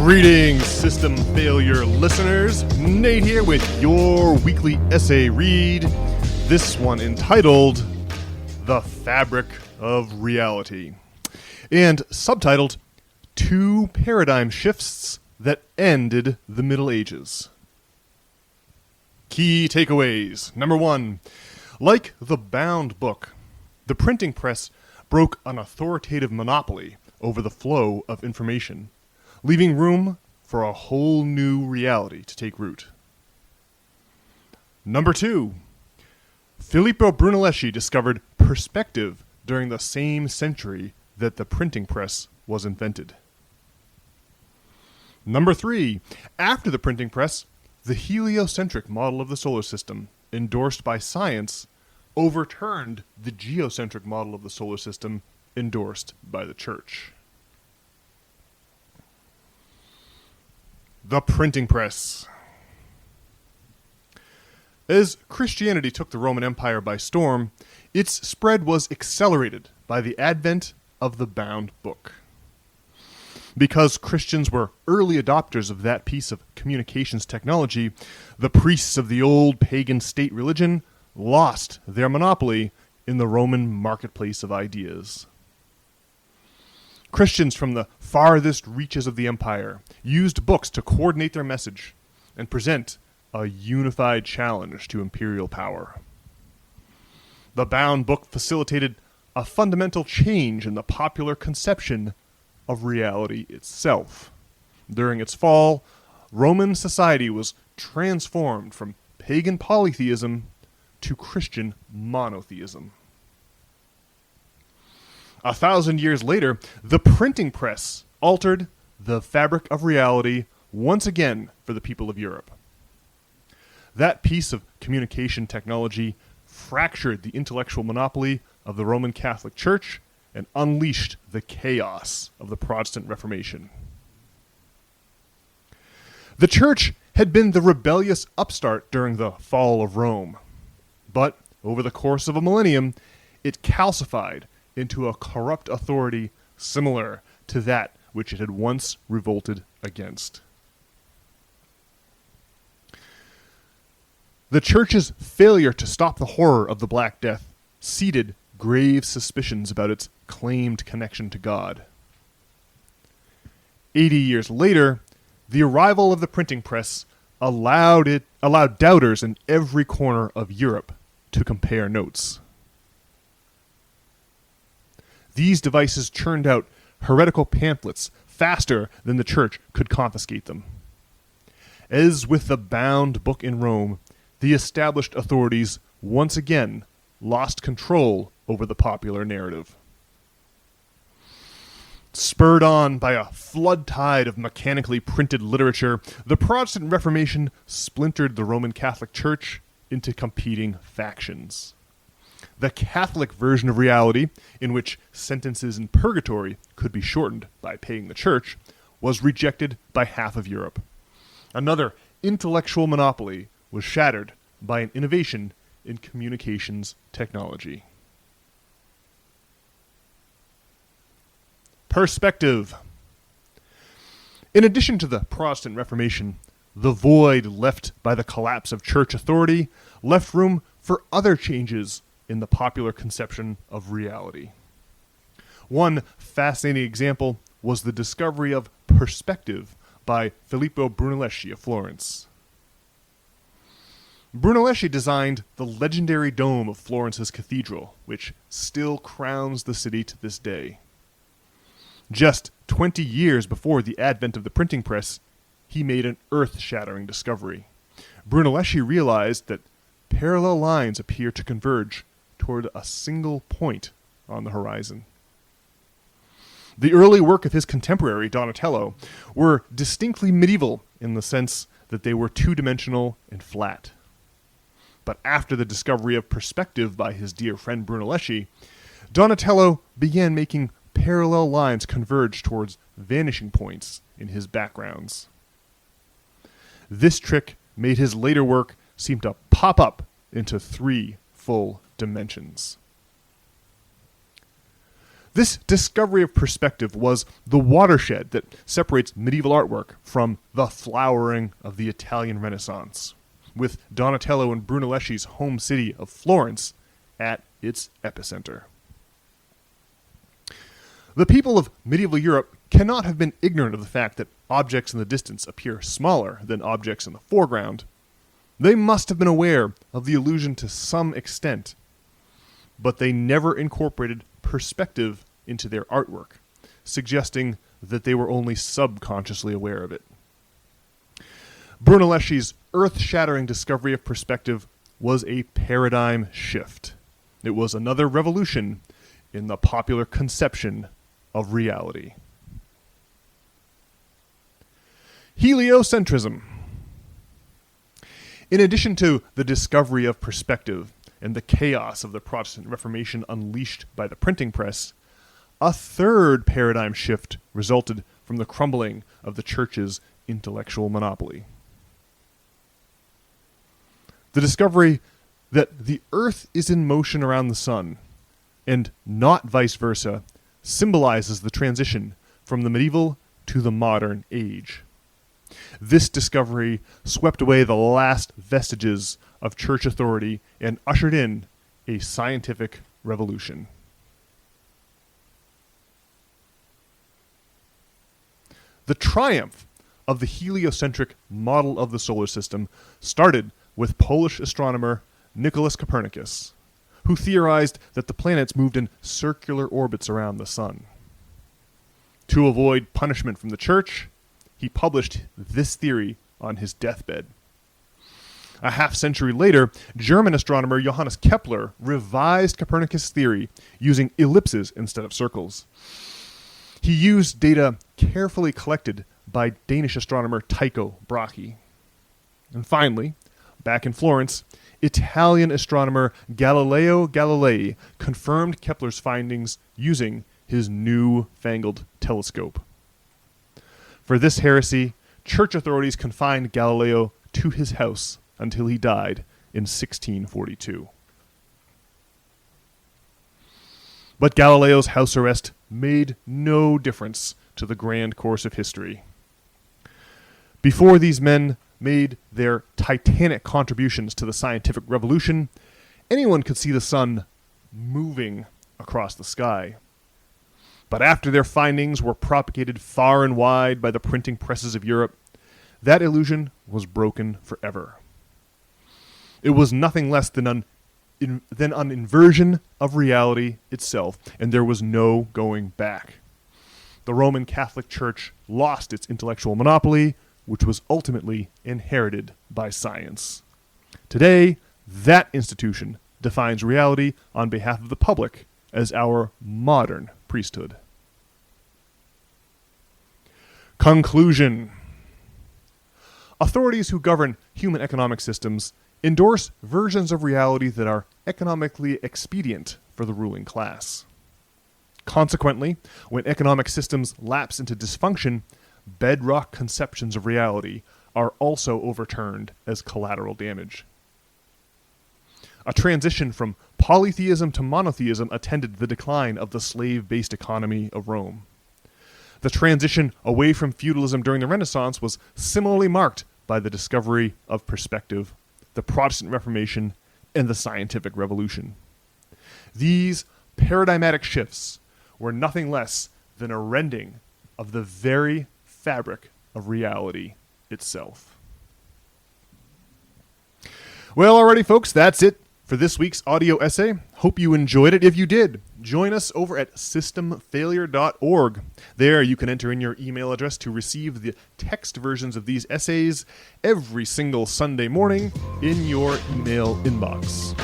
Greetings, system failure listeners. Nate here with your weekly essay read. This one entitled The Fabric of Reality and subtitled Two Paradigm Shifts That Ended the Middle Ages. Key takeaways. Number 1. Like the bound book, the printing press broke an authoritative monopoly over the flow of information, leaving room for a whole new reality to take root. Number 2. Filippo Brunelleschi discovered perspective during the same century that the printing press was invented. Number 3. After the printing press, the heliocentric model of the solar system, endorsed by science, overturned the geocentric model of the solar system, endorsed by the church. The printing press. As Christianity took the Roman Empire by storm, its spread was accelerated by the advent of the bound book. Because Christians were early adopters of that piece of communications technology, the priests of the old pagan state religion lost their monopoly in the Roman marketplace of ideas. Christians from the farthest reaches of the empire used books to coordinate their message and present a unified challenge to imperial power. The bound book facilitated a fundamental change in the popular conception of reality itself. During its fall, Roman society was transformed from pagan polytheism to Christian monotheism. 1,000 years later, the printing press altered the fabric of reality once again for the people of Europe. That piece of communication technology fractured the intellectual monopoly of the Roman Catholic Church and unleashed the chaos of the Protestant Reformation. The Church had been the rebellious upstart during the fall of Rome, but over the course of a millennium, it calcified into a corrupt authority similar to that which it had once revolted against. The Church's failure to stop the horror of the Black Death seeded grave suspicions about its claimed connection to God. 80 years later, the arrival of the printing press allowed doubters in every corner of Europe to compare notes. These devices churned out heretical pamphlets faster than the church could confiscate them. As with the bound book in Rome, the established authorities once again lost control over the popular narrative. Spurred on by a flood tide of mechanically printed literature, the Protestant Reformation splintered the Roman Catholic Church into competing factions. The Catholic version of reality, in which sentences in purgatory could be shortened by paying the church, was rejected by half of Europe. Another intellectual monopoly was shattered by an innovation in communications technology. Perspective. In addition to the Protestant Reformation, the void left by the collapse of church authority left room for other changes in the popular conception of reality. One fascinating example was the discovery of perspective by Filippo Brunelleschi of Florence. Brunelleschi designed the legendary dome of Florence's cathedral, which still crowns the city to this day. Just 20 years before the advent of the printing press, he made an earth-shattering discovery. Brunelleschi realized that parallel lines appear to converge toward a single point on the horizon. The early work of his contemporary, Donatello, were distinctly medieval in the sense that they were two-dimensional and flat. But after the discovery of perspective by his dear friend Brunelleschi, Donatello began making parallel lines converge towards vanishing points in his backgrounds. This trick made his later work seem to pop up into 3 full dimensions. This discovery of perspective was the watershed that separates medieval artwork from the flowering of the Italian Renaissance, with Donatello and Brunelleschi's home city of Florence at its epicenter. The people of medieval Europe cannot have been ignorant of the fact that objects in the distance appear smaller than objects in the foreground. They must have been aware of the illusion to some extent, but they never incorporated perspective into their artwork, suggesting that they were only subconsciously aware of it. Brunelleschi's earth-shattering discovery of perspective was a paradigm shift. It was another revolution in the popular conception of reality. Heliocentrism. In addition to the discovery of perspective and the chaos of the Protestant Reformation unleashed by the printing press, a third paradigm shift resulted from the crumbling of the church's intellectual monopoly. The discovery that the earth is in motion around the sun, and not vice versa, symbolizes the transition from the medieval to the modern age. This discovery swept away the last vestiges of church authority and ushered in a scientific revolution. The triumph of the heliocentric model of the solar system started with Polish astronomer Nicholas Copernicus, who theorized that the planets moved in circular orbits around the sun. To avoid punishment from the church, he published this theory on his deathbed. A half-century later, German astronomer Johannes Kepler revised Copernicus' theory using ellipses instead of circles. He used data carefully collected by Danish astronomer Tycho Brahe. And finally, back in Florence, Italian astronomer Galileo Galilei confirmed Kepler's findings using his new-fangled telescope. For this heresy, church authorities confined Galileo to his house until he died in 1642. But Galileo's house arrest made no difference to the grand course of history. Before these men made their titanic contributions to the scientific revolution, anyone could see the sun moving across the sky. But after their findings were propagated far and wide by the printing presses of Europe, that illusion was broken forever. It was nothing less than an inversion of reality itself, and there was no going back. The Roman Catholic Church lost its intellectual monopoly, which was ultimately inherited by science. Today, that institution defines reality on behalf of the public as our modern priesthood. Conclusion. Authorities who govern human economic systems endorse versions of reality that are economically expedient for the ruling class. Consequently, when economic systems lapse into dysfunction, bedrock conceptions of reality are also overturned as collateral damage. A transition from polytheism to monotheism attended the decline of the slave-based economy of Rome. The transition away from feudalism during the Renaissance was similarly marked by the discovery of perspective, the Protestant Reformation, and the scientific revolution. These paradigmatic shifts were nothing less than a rending of the very fabric of reality itself. Well, alrighty, folks, that's it for this week's audio essay. Hope you enjoyed it. If you did, join us over at systemfailure.org. There you can enter in your email address to receive the text versions of these essays every single Sunday morning in your email inbox.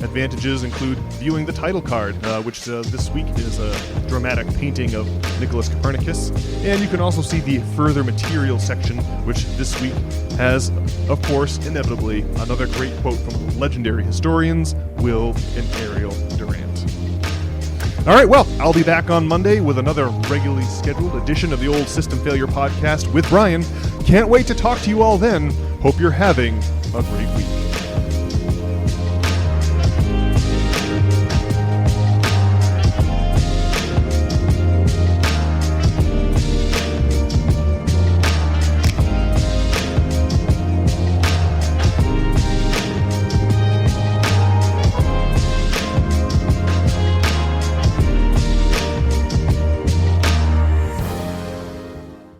Advantages include viewing the title card, which this week is a dramatic painting of Nicholas Copernicus. And you can also see the further material section, which this week has, of course, inevitably, another great quote from legendary historians Will and Ariel Durant. All right, well, I'll be back on Monday with another regularly scheduled edition of the Old System Failure Podcast with Brian. Can't wait to talk to you all then. Hope you're having a great week.